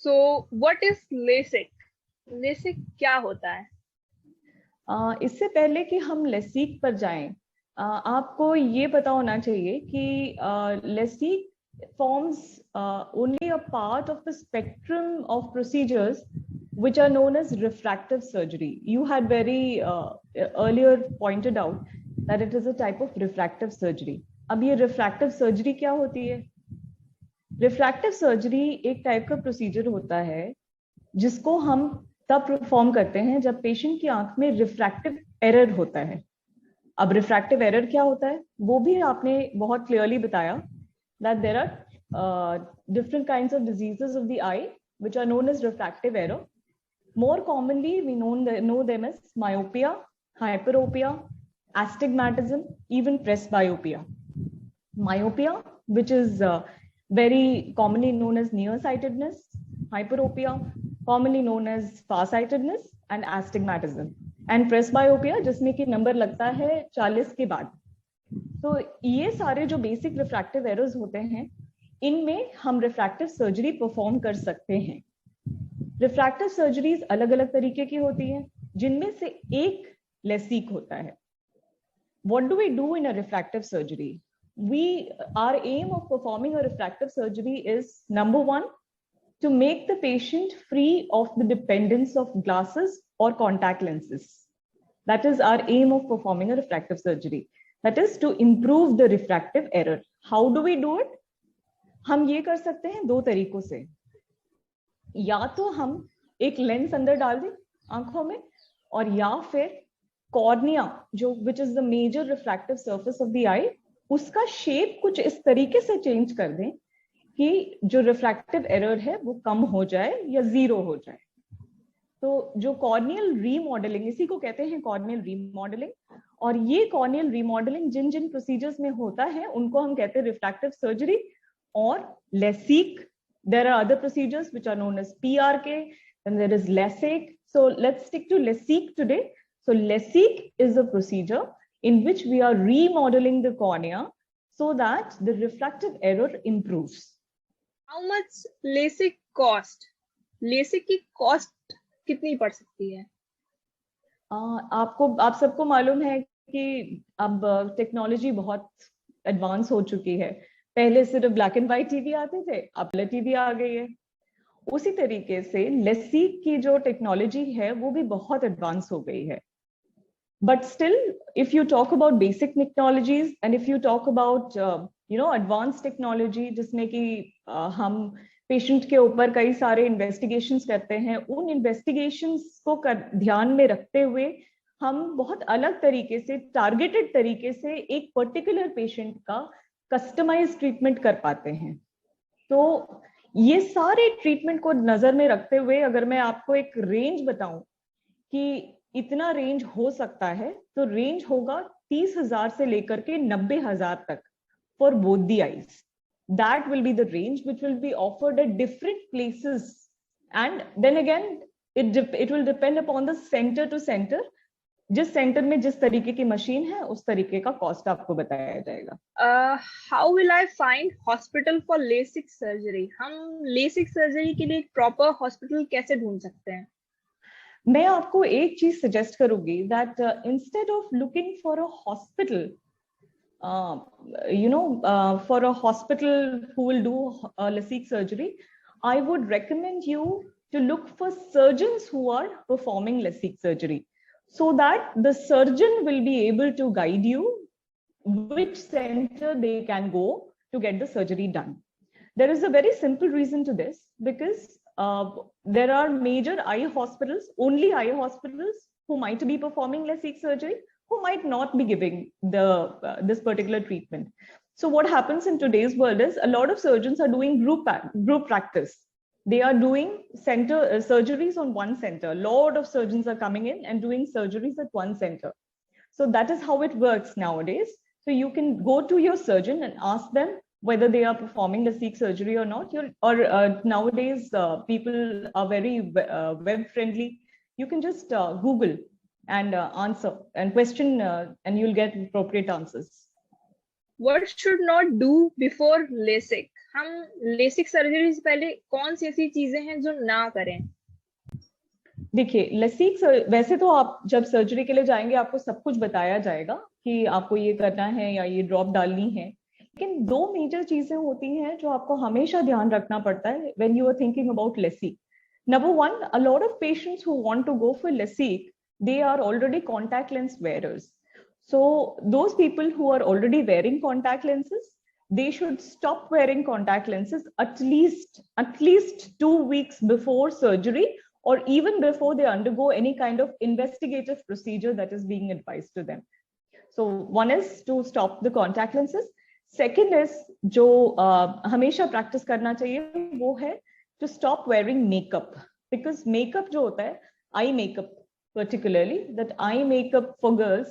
So what is LASIK? LASIK क्या होता है? इससे पहले कि हम लेसिक पर जाएं, आपको ये पता होना चाहिए कि LASIK forms only a part of the spectrum of procedures which are known as refractive surgery. You had very earlier pointed out that it is a type of refractive surgery. अब ये refractive surgery क्या होती है? Refractive surgery एक type का procedure होता है जिसको हम तब परफॉर्म करते हैं जब पेशेंट की आंख में रिफ्रैक्टिव एरर होता है। अब रिफ्रैक्टिव एरर क्या होता है वो भी आपने बहुत क्लियरली बताया, that there are different kinds of diseases of the eye which are known as refractive error. More commonly we know them as myopia, hyperopia, astigmatism, even presbyopia. Myopia, which is very commonly known as nearsightedness, hyperopia, commonly known as farsightedness, and astigmatism, and presbyopia जिसमें कि number लगता है 40 के बाद. तो ये सारे जो बेसिक रिफ्रैक्टिव एरर्स होते हैं इनमें हम रिफ्रैक्टिव सर्जरी परफॉर्म कर सकते हैं. रिफ्रैक्टिव सर्जरीज अलग अलग तरीके की होती हैं जिनमें से एक लेसिक होता है. What do we do in a refractive surgery? Our aim of performing a refractive surgery is, number one, to make the patient free of the dependence of glasses or contact lenses. That is our aim of performing a refractive surgery. That is to improve the refractive error. How do we do it? हम ये कर सकते हैं दो तरीकों से. या तो हम एक लेंस अंदर डाल दें आंखों में, और या फिर कॉर्निया जो which is the major refractive surface of the eye, उसका शेप कुछ इस तरीके से चेंज कर दें कि जो रिफ्रैक्टिव एरर है वो कम हो जाए या जीरो हो जाए. तो जो कॉर्नियल रीमॉडलिंग, इसी को कहते हैं कॉर्नियल रीमॉडलिंग. और ये कॉर्नियल रीमॉडलिंग जिन जिन प्रोसीजर्स में होता है उनको हम कहते हैं रिफ्रैक्टिव सर्जरी और LASIK. There are other procedures which are known as PRK, and there is LASIK. So let's stick to LASIK today. So LASIK is a procedure in which we are remodeling the cornea so that the refractive error improves. How much LASIK cost? LASIK की cost कितनी पड़ सकती है? आप सबको मालूम है कि अब टेक्नोलॉजी बहुत एडवांस हो चुकी है. पहले सिर्फ ब्लैक एंड व्हाइट टीवी आते थे, अब कलर टेक्नोलॉजी आ गई है. उसी तरीके से लेसिक की जो टेक्नोलॉजी है वो भी बहुत एडवांस हो गई है. But still if you talk about basic technologies and if you talk about advance technology जिसमें कि हम पेशेंट के ऊपर कई सारे इन्वेस्टिगेशंस करते हैं, उन इन्वेस्टिगेशंस को ध्यान में रखते हुए हम बहुत अलग तरीके से, टारगेटेड तरीके से एक पर्टिकुलर पेशेंट का कस्टमाइज ट्रीटमेंट कर पाते हैं. तो ये सारे ट्रीटमेंट को नजर में रखते हुए अगर मैं आपको एक रेंज बताऊं कि इतना रेंज हो सकता है, तो रेंज होगा 30,000 से लेकर के 90,000 तक for both the eyes. That will be the range which will be offered at different places, and then again it will depend upon the centre to centre. जिस सेंटर में जिस तरीके की मशीन है उस तरीके का कॉस्ट आपको बताया जाएगा. How will I find hospital for LASIK surgery? हम लेसिक सर्जरी के लिए प्रॉपर हॉस्पिटल कैसे ढूंढ सकते हैं? मैं आपको एक चीज सजेस्ट करूंगी, that instead of looking for a hospital, for a hospital who will do LASIK surgery, I would recommend you to look for surgeons who are performing LASIK surgery, so that the surgeon will be able to guide you which center they can go to get the surgery done. There is a very simple reason to this, because there are major eye hospitals, only eye hospitals, who might be performing LASIK surgery, who might not be giving this particular treatment. So what happens in today's world is a lot of surgeons are doing group practice. They are doing surgeries on one center. A lot of surgeons are coming in and doing surgeries at one center. So that is how it works nowadays. So you can go to your surgeon and ask them whether they are performing LASIK surgery or not. Nowadays, people are very web friendly. You can just Google and answer and question, and you'll get appropriate answers. What should not do before LASIK? हम LASIK surgery से पहले कौन सी ऐसी चीजें हैं जो ना करें? देखिए, लेसिक वैसे तो आप जब सर्जरी के लिए जाएंगे आपको सब कुछ बताया जाएगा कि आपको ये करना है या ये ड्रॉप डालनी है, लेकिन दो मेजर चीजें होती हैं जो आपको हमेशा ध्यान रखना पड़ता है when you are thinking about LASIK. Number one, a lot of patients who want to go for LASIK, they are already contact lens wearers. So those people who are already wearing contact lenses, they should stop wearing contact lenses at least 2 weeks before surgery, or even before they undergo any kind of investigative procedure that is being advised to them. So one is to stop the contact lenses. Second is जो हमेशा practice करना चाहिए वो है to stop wearing makeup, because makeup जो होता है, eye makeup particularly, that eye makeup for girls,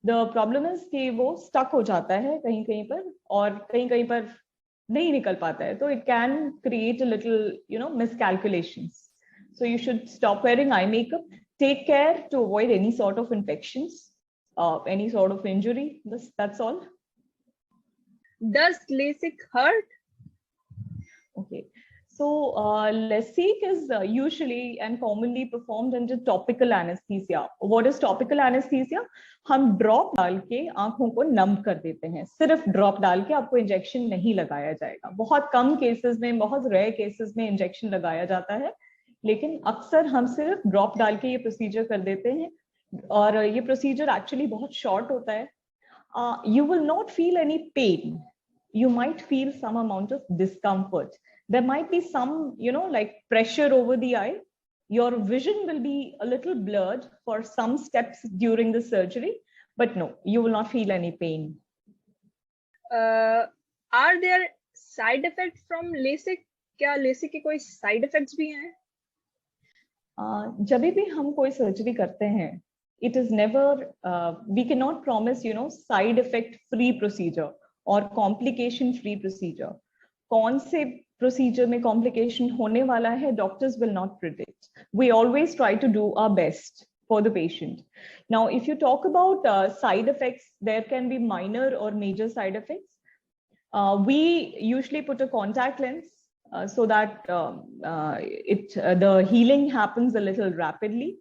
the problem is कि वो stuck हो जाता है कहीं कहीं पर और कहीं कहीं पर नहीं निकल पाता है, तो it can create a little miscalculations. So you should stop wearing eye makeup. Take care to avoid any sort of infections, any sort of injury. That's all. Does LASIK hurt? Okay. So LASIK is usually and commonly performed under topical anesthesia. What is topical anesthesia? हम drop डाल के आंखों को नम कर देते हैं. सिर्फ drop डाल के आपको इंजेक्शन नहीं लगाया जाएगा. बहुत कम केसेस में, बहुत रेयर केसेस में इंजेक्शन लगाया जाता है, लेकिन अक्सर हम सिर्फ ड्रॉप डाल के ये प्रोसीजर कर देते हैं और ये प्रोसीजर एक्चुअली बहुत शॉर्ट होता है. You will not feel any pain. You might feel some amount of discomfort. There might be some, like pressure over the eye. Your vision will be a little blurred for some steps during the surgery, but no, you will not feel any pain. Are there side effects from LASIK? क्या LASIK के कोई side effects भी हैं? जब भी हम कोई surgery करते हैं, it is never, we cannot promise, side effect free procedure or complication free procedure. कौन से procedure में complication होने वाला है, doctors will not predict. We always try to do our best for the patient. Now, if you talk about side effects, there can be minor or major side effects. We usually put a contact lens so that the healing happens a little rapidly.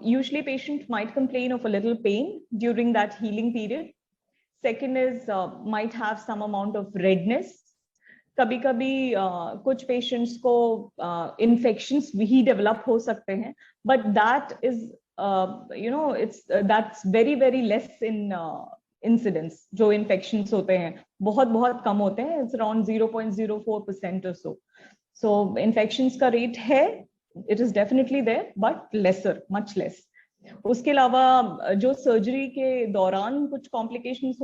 Usually patient might complain of a little pain during that healing period. Second is might have some amount of redness. कभी कभी कुछ patients को infections भी develop हो सकते हैं, but that is that's very very less in incidence. जो infections होते हैं बहुत बहुत कम होते हैं, it's around 0.04% or so. So infections का रेट है, it is definitely there, but lesser, much less. उसके अलावा जो सर्जरी के दौरान कुछ कॉम्प्लिकेशंस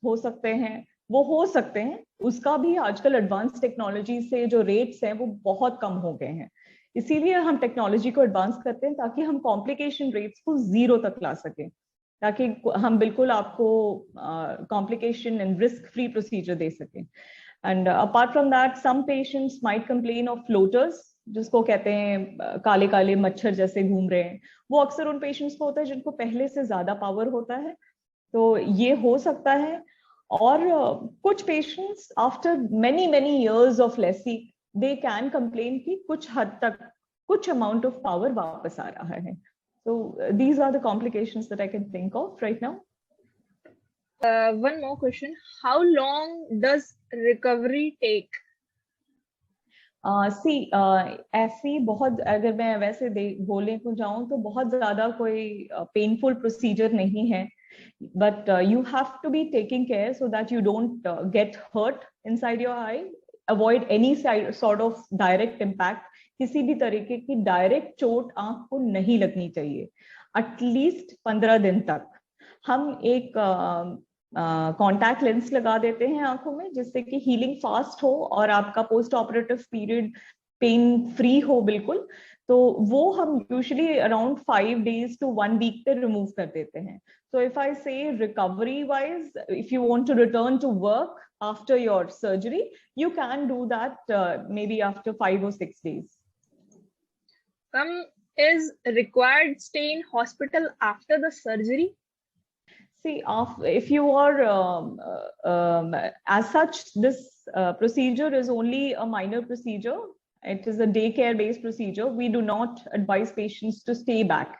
हो सकते हैं, वो हो सकते हैं, उसका भी आजकल एडवांस टेक्नोलॉजी से जो रेट्स हैं वो बहुत कम हो गए हैं. इसीलिए हम टेक्नोलॉजी को एडवांस करते हैं ताकि हम कॉम्प्लिकेशन रेट्स को 0 तक ला सकें, ताकि हम बिल्कुल आपको complication and risk free procedure दे सकें. And apart from that, some patients might complain of floaters, जिसको कहते हैं काले काले मच्छर जैसे घूम रहे हैं. वो अक्सर उन पेशेंट्स को होता है जिनको पहले से ज्यादा पावर होता है, तो ये हो सकता है. और कुछ patients after many many years of LASIK, they can complain कि कुछ हद तक कुछ अमाउंट ऑफ पावर वापस आ रहा है. So these are the complications that I can think of right now. One more question. How long does recovery take? ऐसी बहुत, अगर मैं वैसे बोलने को जाऊं तो बहुत ज्यादा कोई पेनफुल प्रोसीजर नहीं है, but you have to be taking care so that you don't get hurt inside your eye. Avoid any sort of direct impact. किसी भी तरीके की डायरेक्ट चोट आंख को नहीं लगनी चाहिए. एटलीस्ट 15 दिन तक हम एक कॉन्टैक्ट लेंस लगा देते हैं आंखों में, जिससे कि हीलिंग फास्ट हो और आपका post operative period pain free हो बिल्कुल. तो वो हम usually around 5 days to 1 week पे रिमूव कर देते हैं. So if I say recovery wise, if you want to return to work after your surgery, you can do that maybe after 5 or 6 days. Is required stay in hospital after the surgery? See, if you are as such, this procedure is only a minor procedure. It is a daycare based procedure. We do not advise patients to stay back.